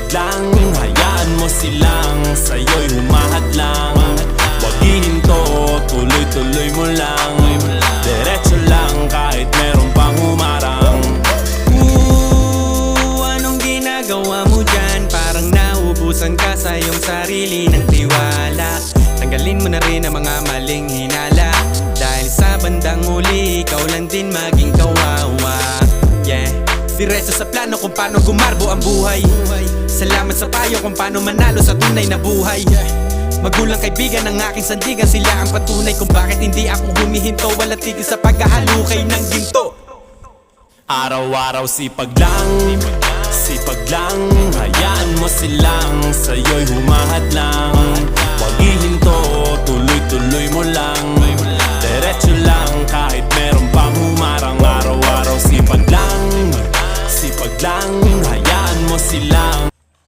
sipag lang, hayaan mo silang sa'yo'y humahad lang. Wag hihinto, tuloy-tuloy mo lang. Diretso lang kahit meron pang humarang. Anong ginagawa mo dyan? Parang naubusan ka sa iyong sarili ng tiwala. Tanggalin mo na rin ang mga maling hinala, dahil sa bandang huli ikaw lang din maging kawawa. Yeah, diretso sa plano kung paano gumarbo ang buhay. Salamat sa payo kung paano manalo sa tunay na buhay. Magulang kaibigan ng aking sandigan, sila ang patunay kung bakit hindi ako humihinto. Walang tigil sa paghahalukay ng ginto. Araw-araw sipag lang, hayaan mo silang sa'yo'y humahad lang. Wag hihinto, tuloy-tuloy mo lang. Diretso lang kahit meron pang humarang. Araw-araw sipag lang, hayaan mo silang